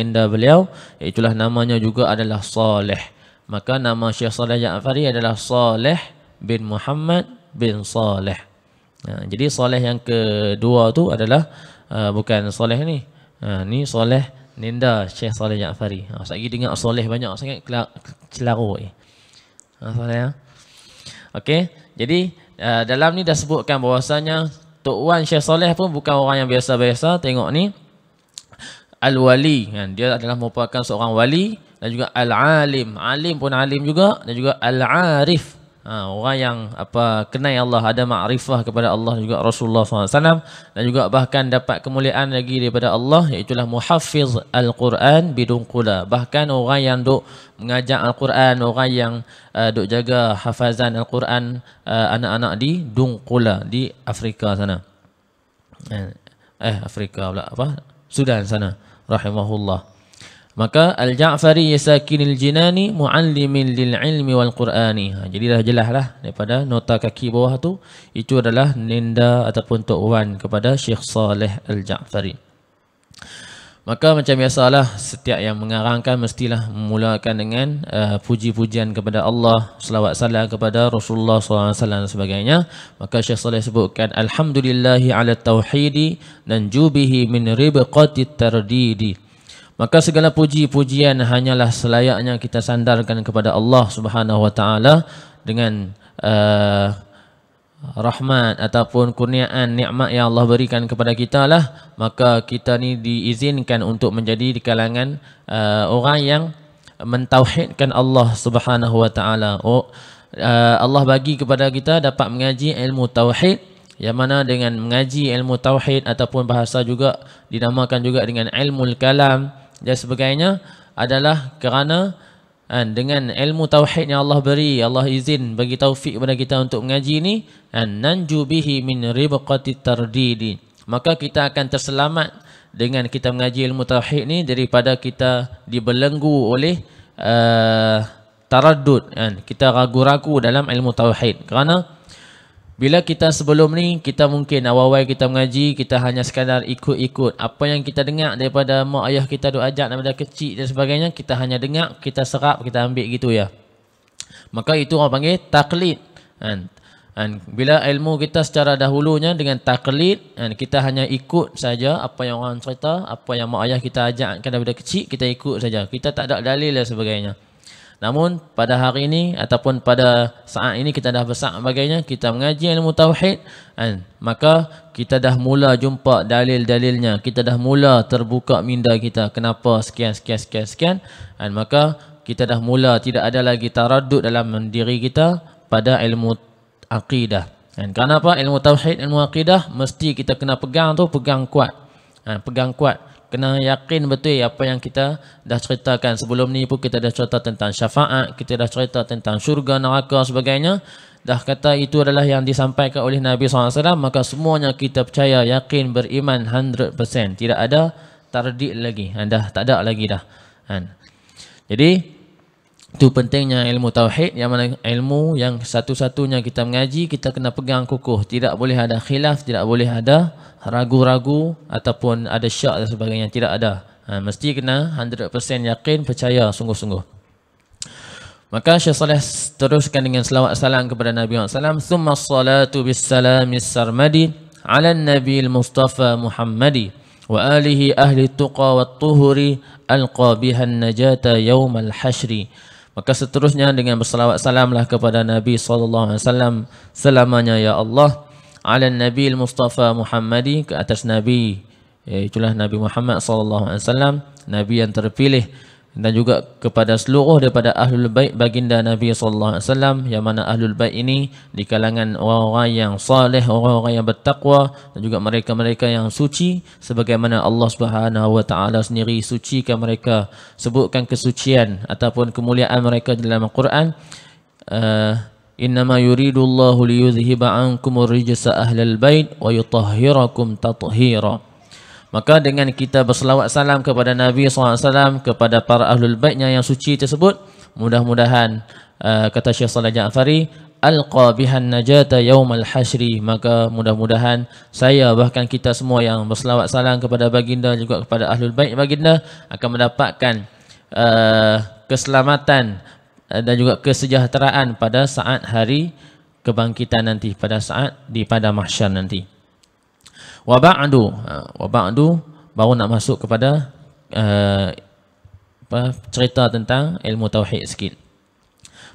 legenda beliau, itulah namanya juga adalah Saleh. Maka nama Syekh Saleh Ja'fari adalah Saleh bin Muhammad bin Saleh. Jadi Saleh yang kedua tu adalah bukan Saleh ni. Ni Saleh Nenda Syekh Saleh Ja'fari. Sekali dengar Saleh banyak sangat celaru. Saleh ya. Okey, jadi dalam ni dah sebutkan bahwasanya Tok Wan Syekh Saleh pun bukan orang yang biasa-biasa. Tengok ni, Al-Wali, kan? Dia adalah merupakan seorang wali, dan juga Al-Alim, alim pun alim juga, dan juga Al-Arif, orang yang kenal Allah, ada ma'rifah kepada Allah juga Rasulullah SAW, dan juga bahkan dapat kemuliaan lagi daripada Allah, iaitulah Muhaffiz Al-Quran bidun qula. Bahkan orang yang duk mengajar Al-Quran, orang yang duk jaga hafazan Al-Quran anak-anak di Dungqula, di Afrika sana. Afrika pula Sudan sana, rahimahullah. Maka Al-Ja'fari yasakinil jinani muallimin lil ilmi wal qur'ani. Jadi dah jelaslah daripada nota kaki bawah tu, itu adalah nenda ataupun Tok Wan kepada Syekh Saleh Al-Ja'fari. Maka macam biasalah, setiap yang mengarangkan mestilah memulakan dengan puji-pujian kepada Allah, selawat salam kepada Rasulullah SAW dan sebagainya. Maka Syekh Saleh sebutkan, Alhamdulillahi ala tauhidi dan jubihi min ribqati tardidi. Maka segala puji-pujian hanyalah selayaknya kita sandarkan kepada Allah Subhanahu wa taala dengan rahmat ataupun kurniaan nikmat yang Allah berikan kepada kita lah. Maka kita ni diizinkan untuk menjadi di kalangan orang yang mentauhidkan Allah Subhanahu wa taala. Allah bagi kepada kita dapat mengaji ilmu tauhid, yang mana dengan mengaji ilmu tauhid ataupun bahasa juga dinamakan juga dengan ilmu kalam dan sebagainya, adalah kerana dengan ilmu tauhid yang Allah beri, Allah izin bagi taufik kepada kita untuk mengaji ni, nanju bihi min ribqati tardidi. Maka kita akan terselamat dengan kita mengaji ilmu tauhid ni daripada kita dibelenggu oleh taraddud, kita ragu-ragu dalam ilmu tauhid. Kerana bila kita sebelum ni, kita mungkin awal-awal kita mengaji, kita hanya sekadar ikut-ikut apa yang kita dengar daripada mak ayah kita duk ajak daripada kecil dan sebagainya. Kita hanya dengar, kita serap, kita ambil gitu ya. Maka itu orang panggil taklid. Bila ilmu kita secara dahulunya dengan taklid, kita hanya ikut saja apa yang orang cerita, apa yang mak ayah kita ajarkan daripada kecil, kita ikut saja. Kita tak ada dalil dan sebagainya. Namun pada hari ini ataupun pada saat ini kita dah besar sebagainya, kita mengaji ilmu tauhid, maka kita dah mula jumpa dalil-dalilnya, kita dah mula terbuka minda kita kenapa sekian. Maka kita dah mula tidak ada lagi taraddud dalam diri kita pada ilmu akidah. Kerana apa? Ilmu tauhid, ilmu akidah mesti kita kena pegang tu, pegang kuat. Kena yakin betul apa yang kita dah ceritakan. Sebelum ni pun kita dah cerita tentang syafaat, kita dah cerita tentang syurga, neraka sebagainya. Dah kata itu adalah yang disampaikan oleh Nabi SAW, maka semuanya kita percaya, yakin, beriman 100%. Tidak ada tardid lagi. Dah tak ada lagi dah. Jadi itu pentingnya ilmu tauhid, yang mana ilmu yang satu-satunya kita mengaji, kita kena pegang kukuh. Tidak boleh ada khilaf, tidak boleh ada ragu-ragu ataupun ada syak dan sebagainya. Tidak ada. Mesti kena 100% yakin, percaya sungguh-sungguh. Maka Syekh Saleh teruskan dengan selawat salam kepada Nabi SAW. Thumma salatu bissalamis sarmadi ala nabi al-mustafa Muhammadi wa alihi ahli tuqa wa tuhuri alqa bihan najata yawmal hashri. Maka seterusnya dengan bersalawat salamlah kepada Nabi SAW selamanya ya Allah, ala Nabi Mustafa Muhammadi, ke atas Nabi, itulah Nabi Muhammad SAW, Nabi yang terpilih, dan juga kepada seluruh daripada Ahlul Bait baginda Nabi SAW, yang mana Ahlul Bait ini di kalangan orang-orang yang saleh, orang-orang yang bertakwa, dan juga mereka-mereka yang suci, sebagaimana Allah Subhanahu wa taala sendiri sucikan mereka, sebutkan kesucian ataupun kemuliaan mereka dalam Al-Quran. Innama yuridullahu liyudhhiba ankumur rijsa ahlal bait wa yutahhirakum tathira. Maka dengan kita berselawat salam kepada Nabi SAW, kepada para Ahlul Baitnya yang suci tersebut, mudah-mudahan kata Syekh Saleh Ja'fari, alqa bihan najata yaumal hasyri. Maka mudah-mudahan saya, bahkan kita semua yang berselawat salam kepada baginda, juga kepada ahlul bait baginda, akan mendapatkan keselamatan dan juga kesejahteraan pada saat hari kebangkitan nanti, pada saat di pada mahsyar nanti. Wa ba'du baru nak masuk kepada cerita tentang ilmu tauhid sikit.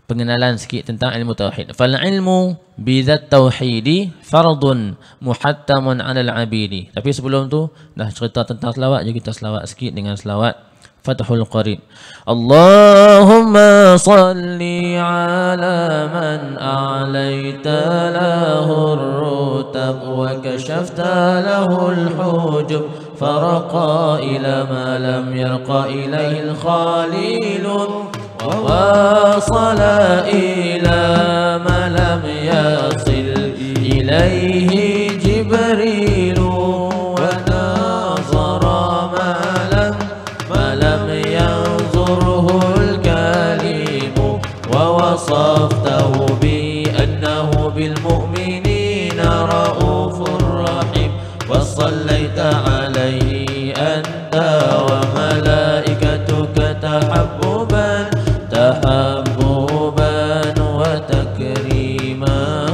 Pengenalan sikit tentang ilmu tauhid. Fal ilmu bidzat tauhidi fardun muhattamun 'alal 'abidi. Tapi sebelum tu dah cerita tentang selawat, je kita selawat sikit dengan selawat Fathul Qarib. Allahumma salli ala man a'laita lahu ar-rutab wa kashafta lahu al-hujub faraqa ila ma lam yarqa ilayhi al-khalil wa wasala ila ma lam yasil ilayhi Jibril wa nazara ma lam yanzurhu al-kalim wa wasaftahu bi annahu bil mu'minina raufur rahim wa sallaita alayhi anta wa malaikatuka tahabbuban wa takriman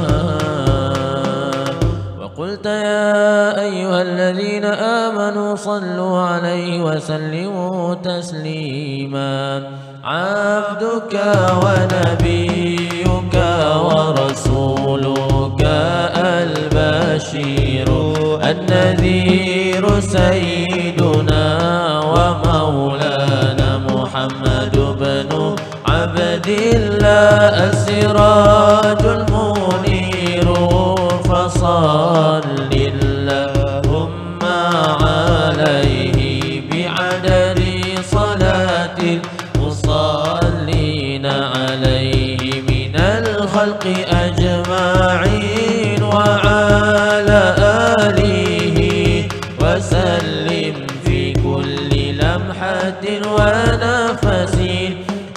wa qulta ya ayyuhalladhina amanu sallu alayhi wa sallimu taslima abduka wa nabiyyuka wa rasuluka al-bashiru an-nadhiru sayyiduna wa maulana Muhammad ibn Abdillah as-sirajul muniru fasallillahumma alayhi bi'adadi salatil musallina alayhi minal khalqi ajma'in wa ala alihi wa sallim fi kulli lamhatin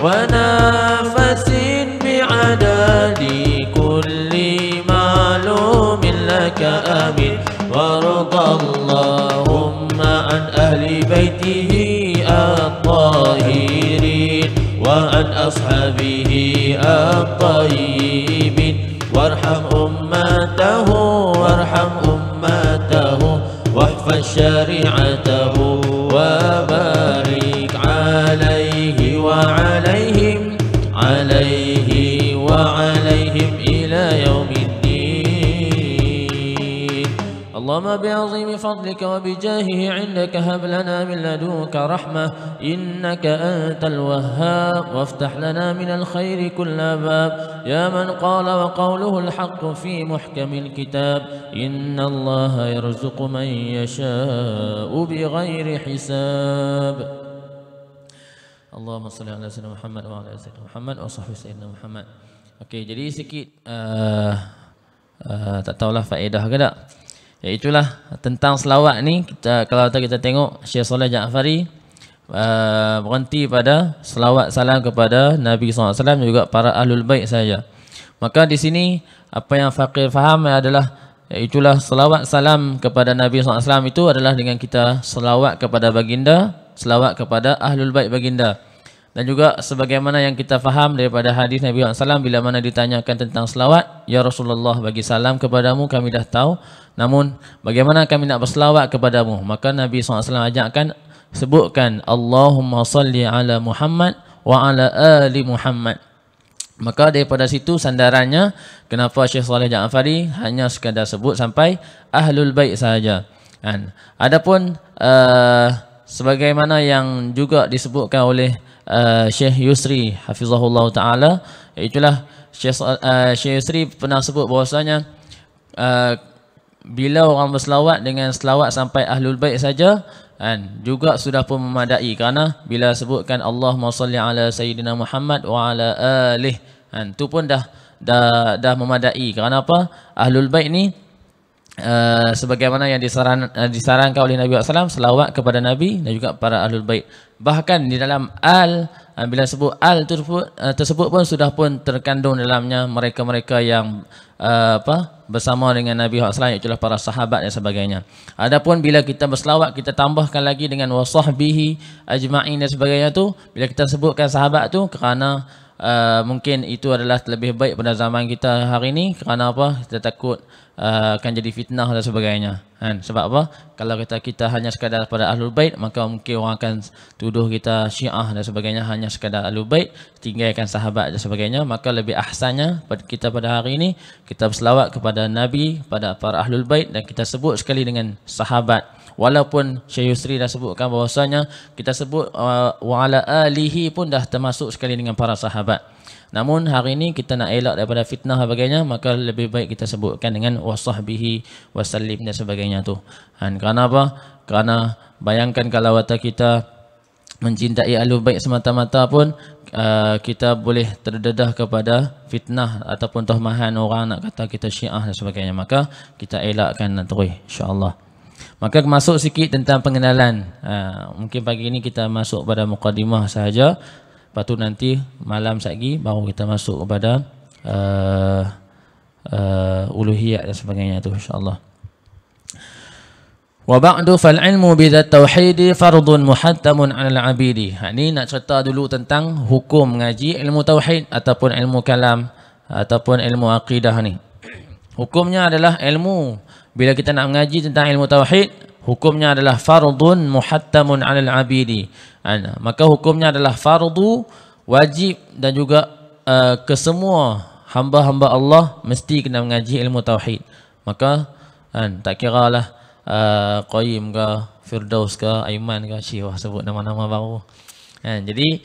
wa nafasin bi'adadi kulli ma'lumin laka amin waradallahumma an ahli baitihi at-tahirin wa an ashabihi at-tayyibin warham ummatahu wahfaz syari'atahu wa barik alayhi wa alayhim ila yaumiddin. Allahumma bi'azimi fadlika wa bijahihi 'indaka hab lana min ladunka rahmah innaka antal wahhab waftah lana min al-khairi kulla bab ya man qala wa qawluhu al-haqq fi muhkamil kitab inna Allaha yarzuqu man yasha'u bighairi hisab. Allahumma salli ala sayyidina Muhammad wa ala sayyidina Muhammad wa sahbihi sayyidina Muhammad. Okey, jadi sikit tak tahulah faedah ke tak. Iaitulah tentang selawat ni, kalau kita tengok Syekh Saleh Ja'fari berhenti pada selawat salam kepada Nabi SAW dan juga para ahlul bait saja. Maka di sini apa yang fakir faham adalah iaitulah selawat salam kepada Nabi SAW itu adalah dengan kita selawat kepada baginda, selawat kepada ahlul bait baginda. Dan juga sebagaimana yang kita faham daripada hadis Nabi SAW bila mana ditanyakan tentang selawat, ya Rasulullah, bagi salam kepadamu kami dah tahu, namun bagaimana kami nak berselawat kepadamu? Maka Nabi SAW ajarkan, sebutkan Allahumma salli ala Muhammad wa ala ali Muhammad. Maka daripada situ sandarannya kenapa Syekh Saleh Ja'fari hanya sekadar sebut sampai ahlul bait sahaja. Adapun sebagaimana yang juga disebutkan oleh Syekh Yusri hafizahullah taala, itulah Syekh Yusri pernah sebut bahwasanya bila orang berselawat dengan selawat sampai ahlul bait saja juga sudah pun memadai, kerana bila sebutkan Allahumma salli ala sayyidina Muhammad wa ala alihi, tu pun dah memadai. Kerana apa? Ahlul bait ni sebagaimana yang disarankan oleh Nabi SAW, selawat kepada Nabi dan juga para ahlul bait. Bahkan di dalam bila sebut al tersebut pun sudah pun terkandung dalamnya mereka-mereka yang bersama dengan Nabi SAW, itulah para sahabat dan sebagainya. Adapun bila kita berselawat, kita tambahkan lagi dengan wasahbihi ajma'in dan sebagainya tu, bila kita sebutkan sahabat tu kerana mungkin itu adalah lebih baik pada zaman kita hari ini. Kerana apa? Kita takut akan jadi fitnah dan sebagainya. Sebab apa? Kalau kita hanya sekadar pada Ahlul Bait, maka mungkin orang akan tuduh kita Syiah dan sebagainya, hanya sekadar Ahlul Bait, tinggalkan sahabat dan sebagainya. Maka lebih ahsannya kita pada hari ini kita berselawat kepada Nabi, pada para Ahlul Bait, dan kita sebut sekali dengan sahabat. Walaupun Syekh Yusri dah sebutkan bahawasanya kita sebut wa ala alihi pun dah termasuk sekali dengan para sahabat. Namun hari ini kita nak elak daripada fitnah dan sebagainya, maka lebih baik kita sebutkan dengan wasahbihi wasallim dan sebagainya tu. Kerana apa? Kerana bayangkan kalau watak kita mencintai Ahlul Bait semata-mata pun kita boleh terdedah kepada fitnah ataupun tuhmahan orang nak kata kita Syiah dan sebagainya. Maka kita elakkan terus, insya-Allah. Maka masuk sikit tentang pengenalan. Mungkin pagi ini kita masuk pada mukadimah sahaja. Lepas tu nanti malam lagi baru kita masuk kepada uluhiyat dan sebagainya tu, insya-Allah. Wa ba'du fal ilmu bi dzat tauhid fardun muhattamun 'alal 'abidi. Ni nak cerita dulu tentang hukum mengaji ilmu tauhid ataupun ilmu kalam ataupun ilmu akidah ni. Hukumnya adalah ilmu, bila kita nak mengaji tentang ilmu tauhid, hukumnya adalah fardun muhattamun 'alal 'abidi. Maka hukumnya adalah fardu, wajib, dan juga kesemua hamba-hamba Allah mesti kena mengaji ilmu tauhid. Maka tak kiralah Qayyim ke, Firdaus ke, Aiman ke, Syirah sebut nama-nama baru. Jadi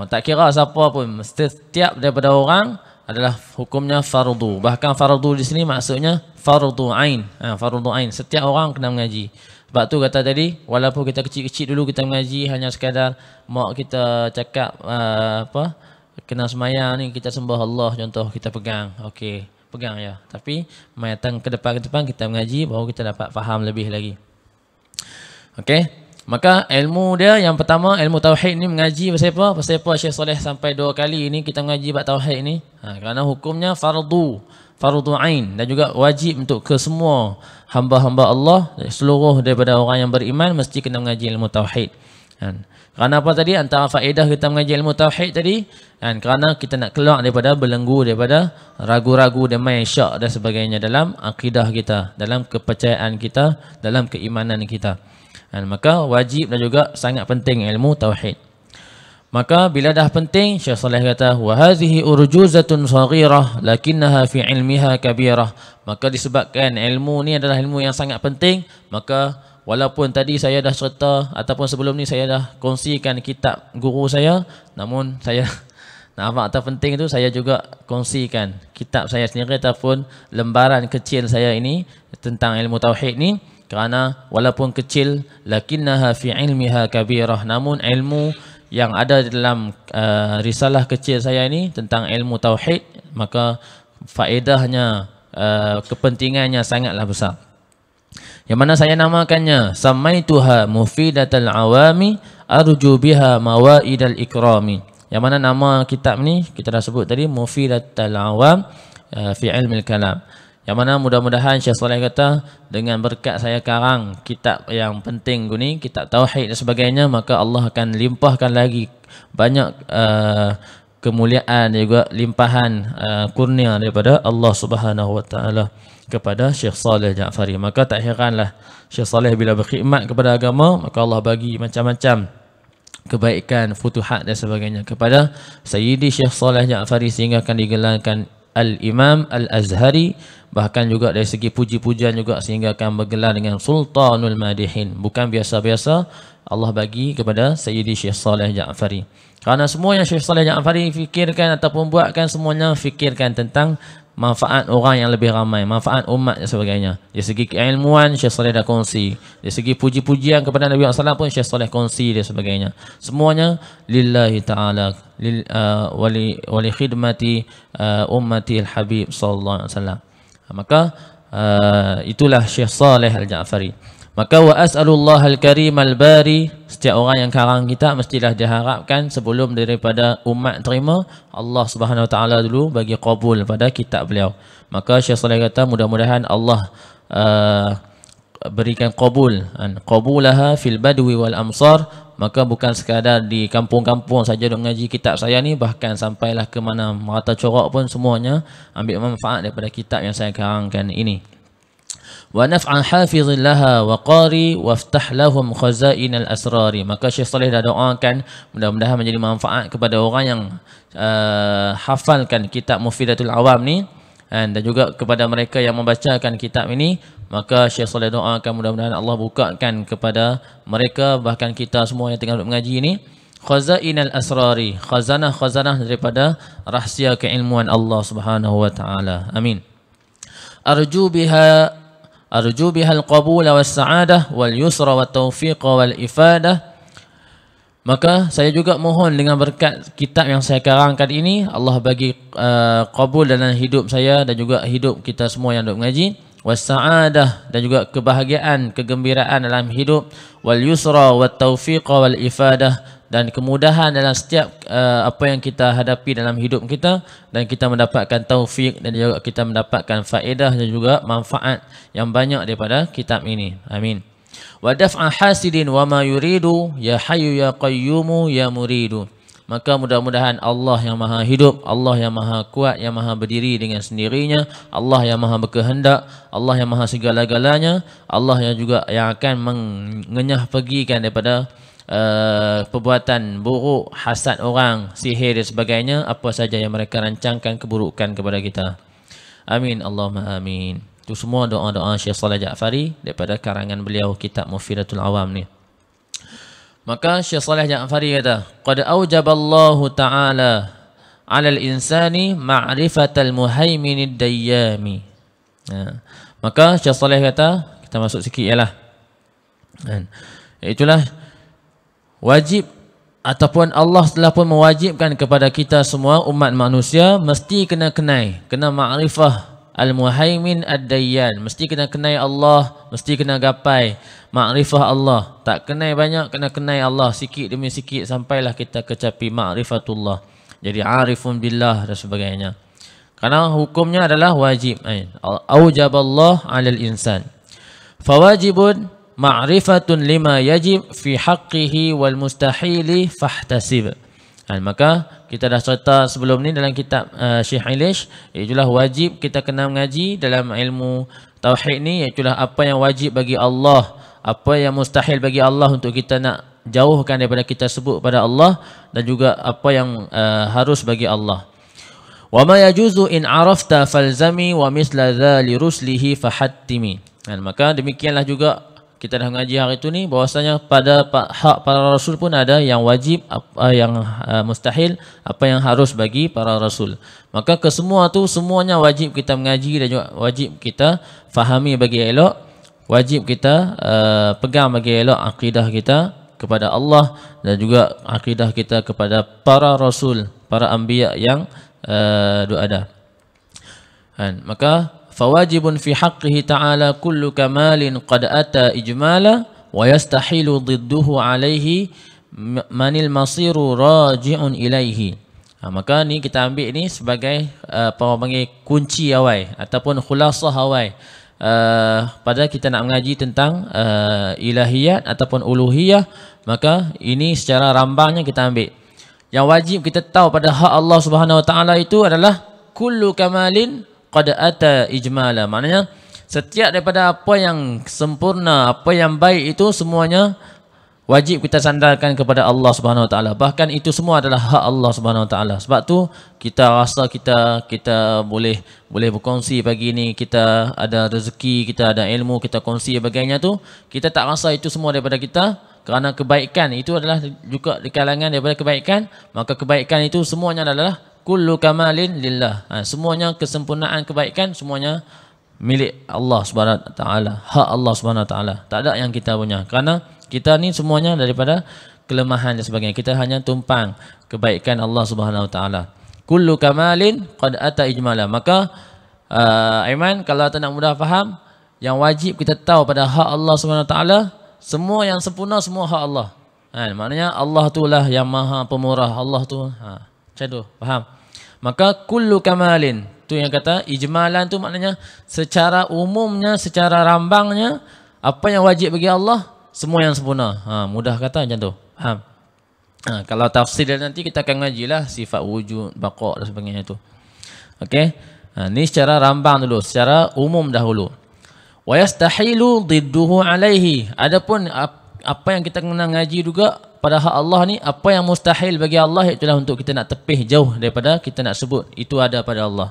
tak kira siapa pun, setiap daripada orang adalah hukumnya fardu. Bahkan fardu di sini maksudnya fardu ain. Fardu ain, setiap orang kena mengaji. Sebab tu kata tadi, walaupun kita kecil-kecil dulu kita mengaji, hanya sekadar mak kita cakap kena semayang ni, kita sembah Allah contoh, kita pegang. Okey, pegang ya. Tapi datang ke depan kita mengaji, baru kita dapat faham lebih lagi. Okey, maka ilmu dia yang pertama, ilmu tauhid ni mengaji pasal apa? Pasal apa Syekh Saleh sampai 2 kali ni kita mengaji bab tauhid ni? Kerana hukumnya fardu ain, dan juga wajib untuk kesemua hamba-hamba Allah, seluruh daripada orang yang beriman mesti kena mengaji ilmu tauhid. Kerana apa tadi? Antara faedah kita mengaji ilmu tauhid tadi, kerana kita nak keluar daripada belenggu, daripada ragu-ragu dan main syak dan sebagainya dalam akidah kita, dalam kepercayaan kita, dalam keimanan kita. Maka wajib dan juga sangat penting ilmu tauhid. Maka bila dah penting, Syekh Saleh kata wa hadhihi urjuzatun saghirah lakinnaha fi ilmiha kabirah. Maka disebabkan ilmu ni adalah ilmu yang sangat penting, maka walaupun tadi saya dah cerita ataupun sebelum ni saya dah kongsikan kitab guru saya, namun saya nak penting itu saya juga kongsikan kitab saya sendiri ataupun lembaran kecil saya ini tentang ilmu tauhid ni. Kerana walaupun kecil, lakinnaha fi ilmiha kabirah, namun ilmu yang ada dalam risalah kecil saya ini tentang ilmu tauhid, maka faedahnya, kepentingannya sangatlah besar. Yang mana saya namakannya samaituha mufidatal awami arju biha mawaidal ikrami. Yang mana nama kitab ni kita dah sebut tadi, mufidatal awam fi ilmil kalam. Yang mana mudah-mudahan Syekh Saleh kata dengan berkat saya karang kitab yang penting ni, kitab tauhid dan sebagainya, maka Allah akan limpahkan lagi banyak kemuliaan dan juga limpahan kurnia daripada Allah Subhanahu wa taala kepada Syekh Saleh Ja'fari. Maka tak heranlah Syekh Saleh bila berkhidmat kepada agama, maka Allah bagi macam-macam kebaikan, futuhat dan sebagainya kepada Sayyidi Syekh Saleh Ja'fari, sehingga akan digelarkan Al-Imam Al-Azhari. Bahkan juga dari segi puji-pujian juga, sehingga akan bergelar dengan Sultanul Madihin. Bukan biasa-biasa Allah bagi kepada Sayyidi Syekh Saleh Ja'fari. Kerana semua yang Syekh Saleh Ja'fari fikirkan ataupun buatkan, semuanya fikirkan tentang manfaat orang yang lebih ramai, manfaat umat dan sebagainya. Dari segi keilmuan Syekh Saleh dah kongsi, dari segi puji-pujian kepada Nabi SAW pun Syekh Saleh kongsi dan sebagainya. Semuanya lillahi ta'ala, wali khidmati ummati al-habib sallallahu alaihi wasallam. Maka itulah Syekh Saleh Al-Ja'fari. Maka wa as'alullahal karimal bari, setiap orang yang karang kitab mestilah diharapkan sebelum daripada umat terima, Allah Subhanahu wa taala dulu bagi qabul pada kitab beliau. Maka Syekh Saleh kata mudah-mudahan Allah berikan qabul, qabulaha fil badwi wal amsar, maka bukan sekadar di kampung-kampung saja duk mengaji kitab saya ni, bahkan sampailah ke mana merata corak pun semuanya ambil manfaat daripada kitab yang saya karangkan ini. Wa naf'an hafizil laha wa qari waftah lahum khazainal asrari. Maka Syekh Saleh dah doakan mudah-mudahan menjadi manfaat kepada orang yang hafalkan kitab Mufidatul Awam ni, dan juga kepada mereka yang membacakan kitab ini. Maka Syekh Saleh doakan mudah-mudahan Allah bukakan kepada mereka, bahkan kita semua yang tengah mengaji ini, khazainal asrari, khazanah-khazanah daripada rahsia keilmuan Allah Subhanahu wa taala. Amin. Arju biha al-qabul was-sa'adah wal-yusra wat-tawfiq wal-ifadah. Maka saya juga mohon dengan berkat kitab yang saya karangkan ini, Allah bagi qabul dalam hidup saya dan juga hidup kita semua yang duk mengaji, was-sa'adah, dan juga kebahagiaan, kegembiraan dalam hidup, wal-yusra wat-tawfiq wal-ifadah, dan kemudahan dalam setiap apa yang kita hadapi dalam hidup kita, dan kita mendapatkan taufik dan juga kita mendapatkan faedah dan juga manfaat yang banyak daripada kitab ini. Amin. Wa daf'a hasidin wa ma yuridu ya hayyu ya qayyumu ya muridu. Maka mudah-mudahan Allah yang maha hidup, Allah yang maha kuat, yang maha berdiri dengan sendirinya, Allah yang maha berkehendak, Allah yang maha segala-galanya, Allah yang juga yang akan mengenyah pergikan daripada perbuatan buruk, hasad orang, sihir dan sebagainya, apa saja yang mereka rancangkan keburukan kepada kita. Amin, Allahumma amin. Itu semua doa-doa Syekh Saleh Ja'fari daripada karangan beliau kitab Mufidatul Awam ni. Maka Syekh Saleh Ja'fari kata, qad aujaballahu ta'ala 'alal insani ma'rifatal muhaiminid dayyami. Maka Syekh Saleh kata, kita masuk sikit ialah, itulah wajib ataupun Allah telah pun mewajibkan kepada kita semua umat manusia mesti kena kenai, kena ma'rifah al-muhaimin ad-dayyan, mesti kena kenai Allah, mesti kena gapai ma'rifah Allah. Tak kenai banyak, kena kenai Allah sikit demi sikit sampailah kita kecapi ma'rifatullah, jadi arifun billah dan sebagainya. Karena hukumnya adalah wajib. Aujaballah 'alal insan. Fawajibun ma'rifatun lima yajib fi haqqihi wal mustahili fahtasib. Maka kita dah cerita sebelum ni dalam kitab Syekh Ilish, itulah wajib kita kena mengaji dalam ilmu tauhid ni, itulah apa yang wajib bagi Allah, apa yang mustahil bagi Allah untuk kita nak jauhkan daripada kita sebut pada Allah, dan juga apa yang harus bagi Allah. Wa ma yajuzu in arafta falzami wa misla dzali ruslihi fahattimi. Maka demikianlah juga kita dah mengaji hari itu ni, bahwasanya pada hak para rasul pun ada yang wajib, apa yang mustahil, apa yang harus bagi para rasul. Maka kesemua tu semuanya wajib kita mengaji dan juga wajib kita fahami bagi elok, wajib kita pegang bagi elok akidah kita kepada Allah dan juga akidah kita kepada para rasul, para anbiya yang ada. Maka fawajibun fi haqqihi ta'ala kullu kamalin qad ata ijmala wa yastahilu didduhu alaihi manil masiru raji'un ilaihi. Maka ni kita ambil ni sebagai apa orang panggil kunci awal ataupun khulasah awal pada kita nak mengaji tentang ilahiyat ataupun uluhiyah. Maka ini secara rambangnya kita ambil yang wajib kita tahu pada hak Allah Subhanahu wa taala itu adalah kullu kamalin qad ata ijmala. Maknanya setiap daripada apa yang sempurna, apa yang baik itu semuanya wajib kita sandarkan kepada Allah Subhanahu wa taala. Bahkan itu semua adalah hak Allah Subhanahu wa taala. Sebab tu kita rasa kita boleh berkongsi pagi ni, kita ada rezeki, kita ada ilmu, kita kongsi sebagainya tu, kita tak rasa itu semua daripada kita, kerana kebaikan itu adalah juga di kalangan daripada kebaikan. Maka kebaikan itu semuanya adalah kullu kamalin lillah. Semuanya kesempurnaan kebaikan semuanya milik Allah Subhanahu wa taala, hak Allah Subhanahu wa taala. Tak ada yang kita punya. Kerana kita ni semuanya daripada kelemahan dan sebagainya. Kita hanya tumpang kebaikan Allah Subhanahu wa taala. Kullu kamalin qad ata ijmala. Maka Aiman, kalau tak nak mudah faham, yang wajib kita tahu pada hak Allah SWT, semua yang sempurna semua hak Allah. Maknanya Allah tu lah yang maha pemurah. Allah tu macam tu, faham? Maka kullu kamalin tu yang kata ijmalan tu maknanya secara umumnya, secara rambangnya, apa yang wajib bagi Allah semua yang sempurna. Mudah kata macam tu, faham? Kalau tafsir nanti kita akan ngajilah sifat wujud, baqa' dan sebagainya tu. Okey. Ni secara rambang dulu, secara umum dahulu. Wa yastahilu didduhu alaihi. Adapun apa yang kita kena ngaji juga pada hak Allah ni, apa yang mustahil bagi Allah, itulah untuk kita nak tepih jauh daripada kita nak sebut itu ada pada Allah.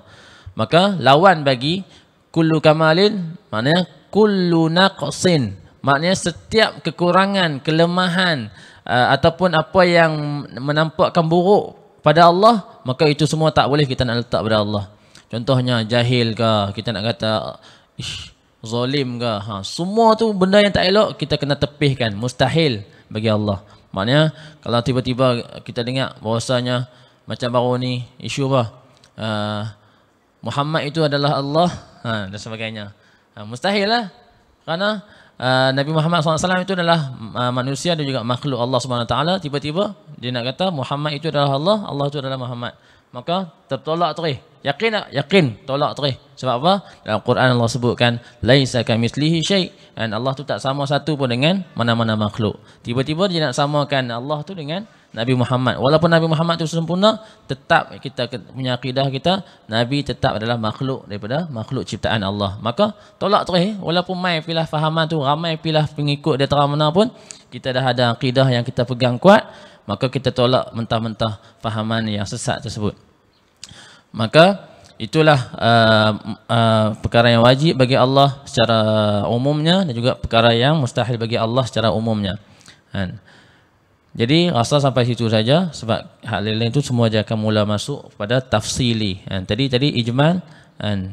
Maka lawan bagi kullu kamalin maknanya kullu naqsin, maknanya setiap kekurangan, kelemahan ataupun apa yang menampakkan buruk pada Allah, maka itu semua tak boleh kita nak letak pada Allah. Contohnya jahil ke, kita nak kata zalim ke, semua tu benda yang tak elok kita kena tepihkan, mustahil bagi Allah. Maknanya kalau tiba-tiba kita dengar bahawasanya macam baru ni isu apa, Muhammad itu adalah Allah dan sebagainya, mustahil lah. Kerana Nabi Muhammad SAW itu adalah manusia dan juga makhluk Allah SWT. Tiba-tiba dia nak kata Muhammad itu adalah Allah, Allah itu adalah Muhammad, maka tertolak terus. Yakin tak? Yakin, tolak terus. Sebab apa? Dalam Quran Allah sebutkan laisa kamitslihi syai', dan Allah tu tak sama satu pun dengan mana-mana makhluk. Tiba-tiba dia nak samakan Allah tu dengan Nabi Muhammad. Walaupun Nabi Muhammad tu sempurna, tetap kita punya akidah kita Nabi tetap adalah makhluk daripada makhluk ciptaan Allah. Maka tolak terus. Walaupun mai pilah fahaman tu, ramai pilah pengikut dia terang mana pun, kita dah ada akidah yang kita pegang kuat, maka kita tolak mentah-mentah fahaman yang sesat tersebut. Maka itulah perkara yang wajib bagi Allah secara umumnya dan juga perkara yang mustahil bagi Allah secara umumnya. Jadi rasa sampai situ saja, sebab hal lain itu semua dia akan mula masuk pada tafsili. Tadi ijmal,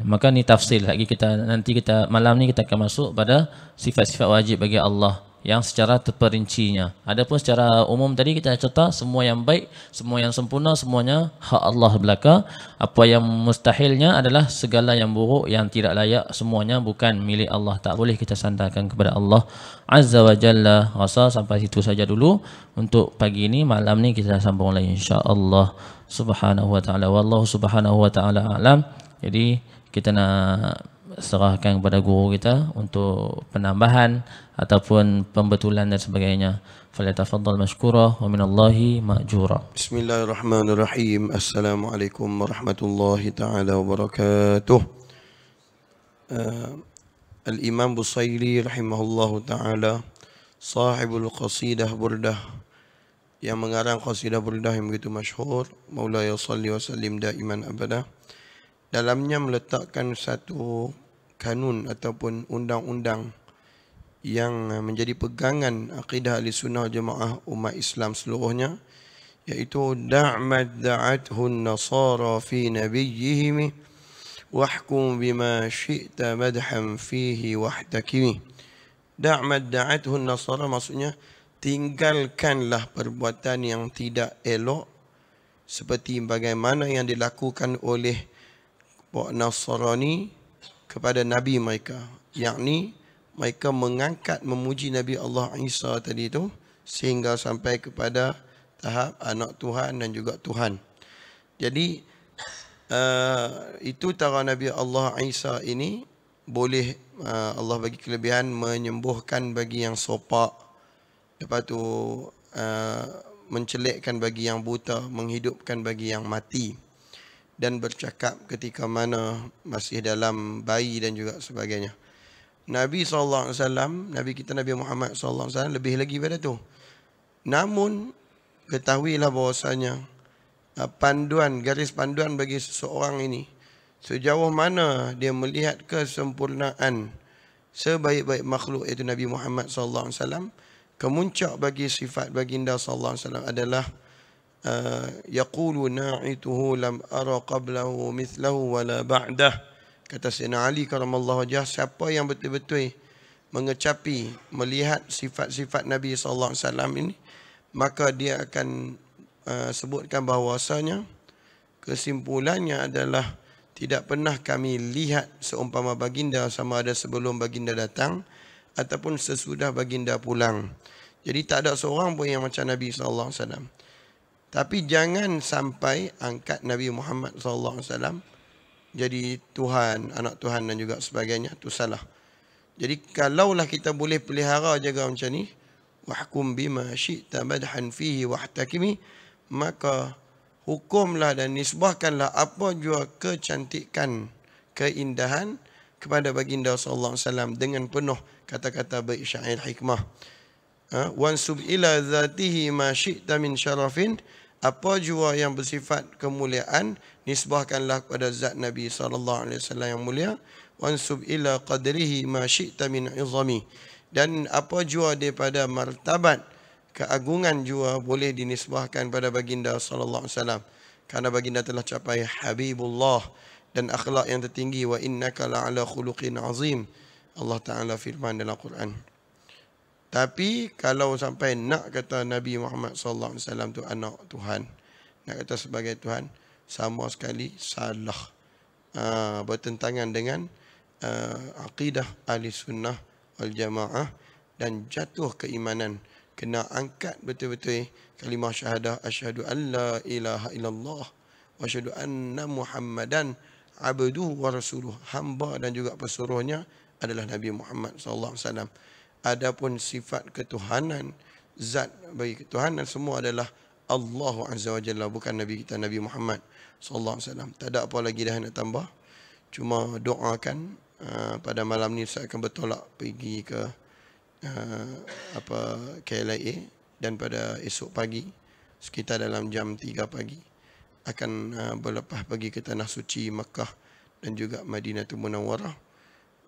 maka ni tafsil lagi. Nanti kita malam ni kita akan masuk pada sifat-sifat wajib bagi Allah yang secara terperincinya. Adapun secara umum tadi kita cerita semua yang baik, semua yang sempurna, semuanya hak Allah belaka. Apa yang mustahilnya adalah segala yang buruk, yang tidak layak, semuanya bukan milik Allah. Tak boleh kita sandarkan kepada Allah Azza wa Jalla. Rasa sampai situ saja dulu untuk pagi ini. Malam ni kita sambung lagi insya-Allah subhanahu wa ta'ala. Wallahu subhanahu wa ta'ala alam. Jadi kita nak serahkan kepada guru kita untuk penambahan ataupun pembetulan dan sebagainya. Falyatafaddal mashkura wa minallahi ma'jura. Bismillahirrahmanirrahim. Assalamualaikum warahmatullahi taala wabarakatuh. Al-Imam Busairi rahimahullahu taala, sahibul qasidah burdah, yang mengarang qasidah burdah yang begitu masyhur, Maulaya salli wa sallim daiman abada, dalamnya meletakkan satu kanun ataupun undang-undang yang menjadi pegangan akidah Ahlussunnah wal Jamaah umat Islam seluruhnya, iaitu da'mad da'athun nasara fi nabiyyihim wahkum bima syi'ta madham fihi wahtakimi. Da'mad da'athun nasara maksudnya tinggalkanlah perbuatan yang tidak elok seperti bagaimana yang dilakukan oleh Nasrani kepada Nabi mereka, yakni mereka mengangkat memuji Nabi Allah Isa tadi itu sehingga sampai kepada tahap anak Tuhan dan juga Tuhan. Jadi itu cara Nabi Allah Isa ini boleh Allah bagi kelebihan menyembuhkan bagi yang sopak, lepas tu mencelikkan bagi yang buta, menghidupkan bagi yang mati, dan bercakap ketika mana masih dalam bayi dan juga sebagainya. Nabi SAW, Nabi kita Nabi Muhammad SAW lebih lagi pada tu. Namun ketahuilah bahawasanya panduan, garis panduan bagi seseorang ini, sejauh mana dia melihat kesempurnaan sebaik-baik makhluk iaitu Nabi Muhammad SAW, kemuncak bagi sifat baginda SAW adalah yaqulu na'ituhu lam ara qablahu mithlahu wala ba'dah. Kata Sayyidina Ali karamallahu wajhah, siapa yang betul-betul mengecapi melihat sifat-sifat Nabi SAW ini, maka dia akan sebutkan bahawasanya kesimpulannya adalah tidak pernah kami lihat seumpama baginda sama ada sebelum baginda datang ataupun sesudah baginda pulang. Jadi tak ada seorang pun yang macam Nabi sallallahu alaihi wasallam. Tapi jangan sampai angkat Nabi Muhammad sallallahu alaihi wasallam jadi Tuhan, anak Tuhan dan juga sebagainya, itu salah. Jadi kalaulah kita boleh pelihara jaga macam ni, wahkum bima syi'ta madhan fihi wahtakimi, maka hukumlah dan nisbahkanlah apa jua kecantikan, keindahan kepada baginda sallallahu alaihi wasallam dengan penuh kata-kata bersyair hikmah. Wansub ila zatihi ma syi'ta min syarafin, apa jua yang bersifat kemuliaan nisbahkanlah kepada zat Nabi sallallahu alaihi wasallam yang mulia. Wansub ila qadrihi ma syi'ta min izami, dan apa jua daripada martabat keagungan jua boleh dinisbahkan pada baginda sallallahu alaihi wasallam, kerana baginda telah capai habibullah dan akhlak yang tertinggi. Wa innaka la'ala khuluqin azim, Allah Taala firman dalam Quran. Tapi kalau sampai nak kata Nabi Muhammad sallallahu alaihi wasallam tu anak Tuhan, nak kata sebagai Tuhan, sama sekali salah. Bertentangan dengan akidah ahli sunnah wal jamaah dan jatuh keimanan. Kena angkat betul-betul kalimah syahadah asyhadu an la ilaha illallah wa asyhadu anna Muhammadan abduhu wa rasuluh. Hamba dan juga pesuruhnya adalah Nabi Muhammad sallallahu alaihi wasallam. Adapun sifat ketuhanan, zat bagi ketuhanan semua adalah Allah Azza wa Jalla, bukan Nabi kita Nabi Muhammad sallallahu alaihi wasallam. Tak ada apa lagi dah nak tambah. Cuma doakan pada malam ni saya akan bertolak pergi ke KLIA, dan pada esok pagi sekitar dalam jam 3 pagi akan berlepas pergi ke tanah suci Makkah dan juga Madinatul Munawwarah,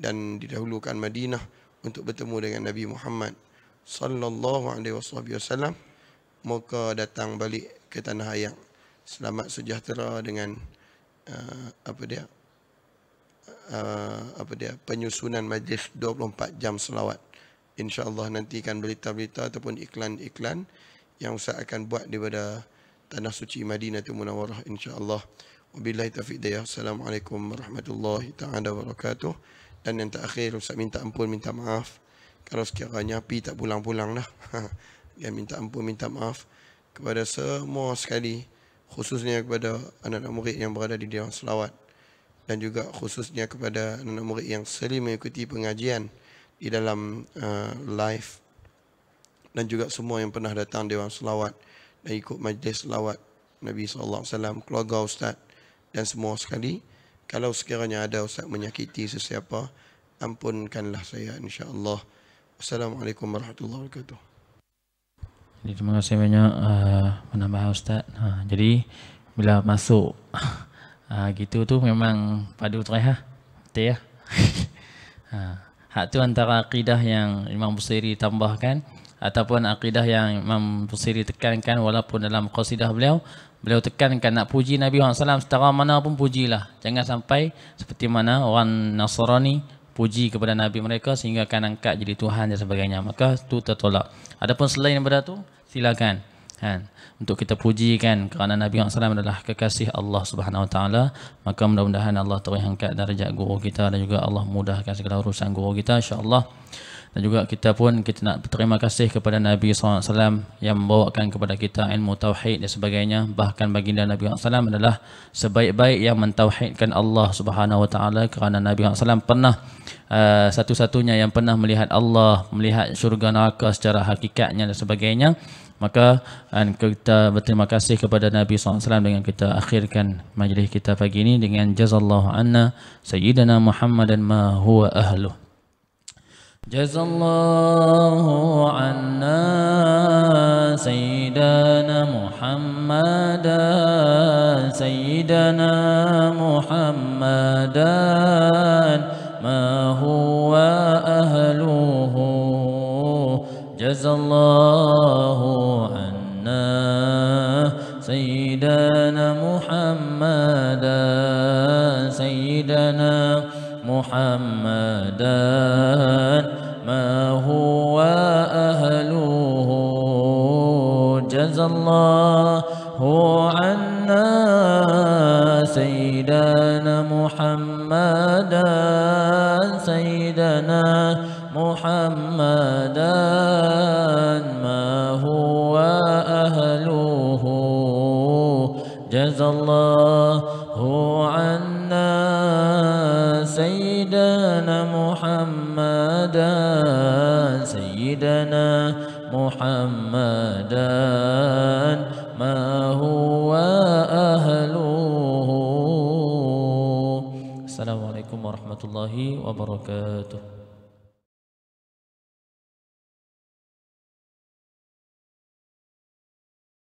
dan didahulukan Madinah untuk bertemu dengan Nabi Muhammad sallallahu alaihi wasallam. Moga datang balik ke tanah ayam selamat sejahtera dengan penyusunan majlis 24 jam selawat. InsyaAllah nantikan berita-berita ataupun iklan-iklan yang Ustaz akan buat daripada tanah suci Madinatul Munawwarah, insyaAllah. Wabillahi taufiq hidayah. Assalamualaikum warahmatullahi ta'ala wabarakatuh. Dan yang terakhir, Ustaz minta ampun, minta maaf kalau sekiranya api tak pulang-pulang dah. Dia minta ampun, minta maaf kepada semua sekali, khususnya kepada anak-anak murid yang berada di Dewan Selawat, dan juga khususnya kepada anak-anak murid yang sering mengikuti pengajian di dalam live, dan juga semua yang pernah datang Dewan Selawat dan ikut majlis selawat Nabi sallallahu alaihi wasallam, keluarga Ustaz dan semua sekali. Kalau sekiranya ada Ustaz menyakiti sesiapa, ampunkanlah saya, insya-Allah. Wassalamualaikum warahmatullahi wabarakatuh. Jadi, terima kasih banyak penambahan Ustaz. Jadi bila masuk gitu tu memang padu teraih betul ya. Hak tu antara akidah yang Imam Busiri tambahkan ataupun akidah yang Imam Busiri tekankan, walaupun dalam qasidah beliau tekankan nak puji Nabi SAW secara mana pun pujilah. Jangan sampai seperti mana orang Nasrani puji kepada Nabi mereka sehingga akan angkat jadi Tuhan dan sebagainya. Maka tu tertolak. Adapun selain daripada tu silakan untuk kita pujikan, kerana Nabi SAW adalah kekasih Allah Subhanahu Wa Taala. Maka mudah-mudahan Allah terus angkat darjat guru kita dan juga Allah mudahkan segala urusan guru kita, insya-Allah. Dan juga kita nak berterima kasih kepada Nabi SAW yang membawakan kepada kita ilmu tauhid dan sebagainya. Bahkan baginda Nabi SAW adalah sebaik-baik yang mentauhidkan Allah Subhanahu Wa Taala, kerana Nabi SAW pernah satu-satunya yang pernah melihat Allah, melihat syurga neraka secara hakikatnya dan sebagainya. Maka kita berterima kasih kepada Nabi SAW dengan kita akhirkan majlis kita pagi ini dengan jazallahu anna sayyidina Muhammadan ma huwa ahluh. Jazallahu anna sayyidina Muhammadan ma huwa ahluhu. Jazallahu anna sayyidina Muhammadan ma huwa ahluhu. Jazallahu anna sayyidina محمدا سيدنا محمدا ما هو أهله جزى الله عنا سيدنا محمدا سيدنا محمدا ما هو أهله. السلام عليكم ورحمة الله وبركاته.